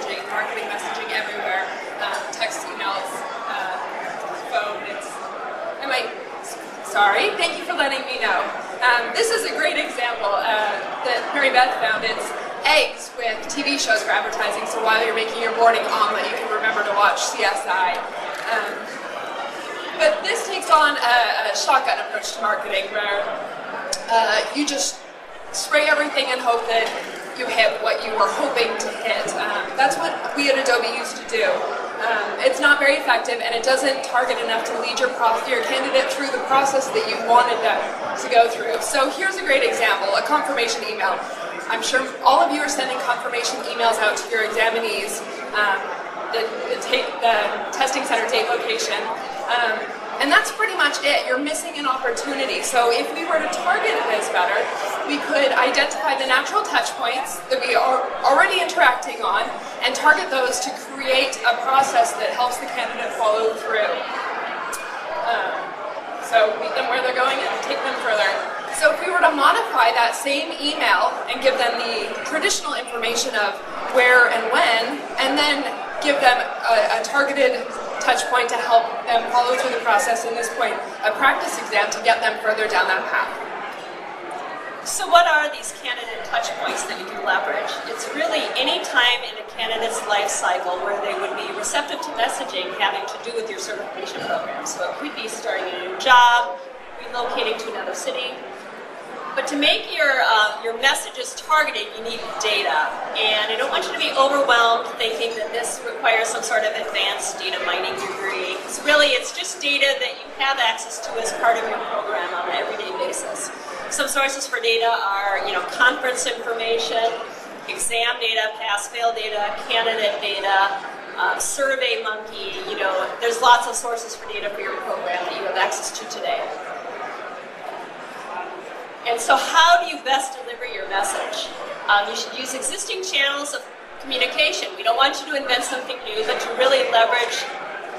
messaging, marketing messaging everywhere, text, emails, phone. Sorry, thank you for letting me know. This is a great example that Mary Beth found. It's eggs with TV shows for advertising, so while you're making your morning omelet, you can remember to watch CSI. But this takes on a shotgun approach to marketing where you just spray everything and hope that you hit what you were hoping to hit. That's what we at Adobe used to do. It's not very effective, and it doesn't target enough to lead your candidate through the process that you wanted them to go through. So here's a great example, a confirmation email. I'm sure all of you are sending confirmation emails out to your examinees, the testing center date location. And that's pretty much it. You're missing an opportunity. So if we were to target this better, we could identify the natural touch points that we are already interacting on and target those to create a process that helps the candidate follow through. So meet them where they're going and take them further. So if we were to modify that same email and give them the traditional information of where and when, and then give them a targeted touch point to help them follow through the process, in this point, a practice exam to get them further down that path. So what are these candidate touch points that you can leverage? It's really any time in a candidate's life cycle where they would be receptive to messaging having to do with your certification program. So it could be starting a new job, relocating to another city. But to make your messages targeted, you need data. And I don't want you to be overwhelmed thinking that this requires some sort of advanced data mining degree. Because really, it's just data that you have access to as part of your program on an everyday basis. Some sources for data are, conference information, exam data, pass-fail data, candidate data, SurveyMonkey. There's lots of sources for data for your program that you have access to today. And so how do you best deliver your message? You should use existing channels of communication. We don't want you to invent something new, but to really leverage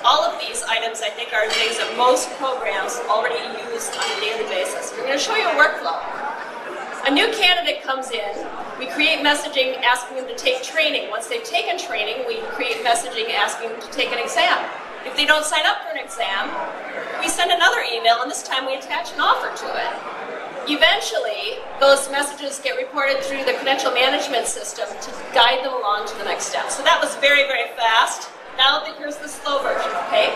all of these items, I think, are things that most programs already use on a daily basis. We're going to show you a workflow. A new candidate comes in. We create messaging asking them to take training. Once they've taken training, we create messaging asking them to take an exam. If they don't sign up for an exam, we send another email, and this time we attach an offer to it. Eventually, those messages get reported through the credential management system to guide them along to the next step. So that was very, very fast. Now here's the slow version, okay?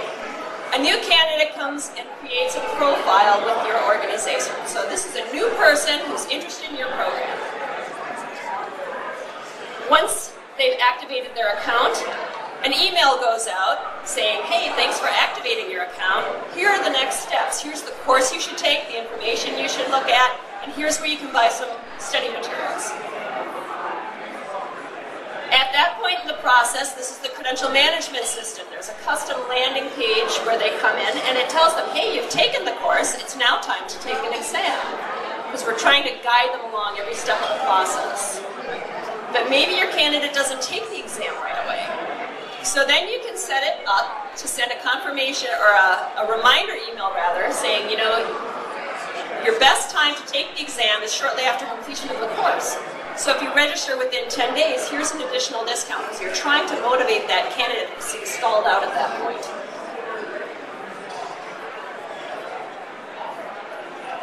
A new candidate comes and creates a profile with your organization. So this is a new person who's interested in your program. Once they've activated their account, an email goes out saying, hey, thanks for activating your account. Here are the next steps. Here's the course you should take, the information you should look at, and here's where you can buy some study materials. At that point in the process, this is the credential management system. There's a custom landing page where they come in, and it tells them, hey, you've taken the course, it's now time to take an exam. Because we're trying to guide them along every step of the process. But maybe your candidate doesn't take the exam right away. So then you can set it up to send a confirmation or a reminder email rather saying, your best time to take the exam is shortly after completion of the course. So if you register within 10 days, here's an additional discount because you're trying to motivate that candidate who's stalled out at that point.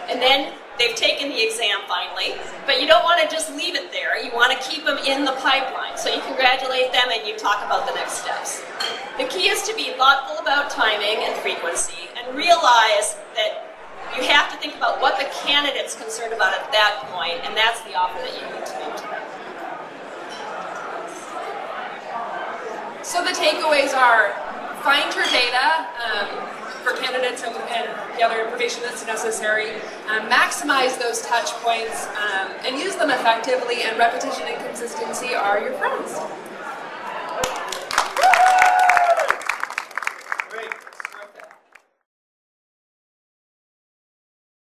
And then they've taken the exam finally, but you don't want to just leave it there. You want to keep them in the pipeline. So you congratulate them and you talk about the next steps. The key is to be thoughtful about timing and frequency and realize that you have to think about what the candidate's concerned about at that point, and that's the offer that you need to make to them. So the takeaways are, find your data for candidates and the other information that's necessary, maximize those touch points, and use them effectively, and repetition and consistency are your friends.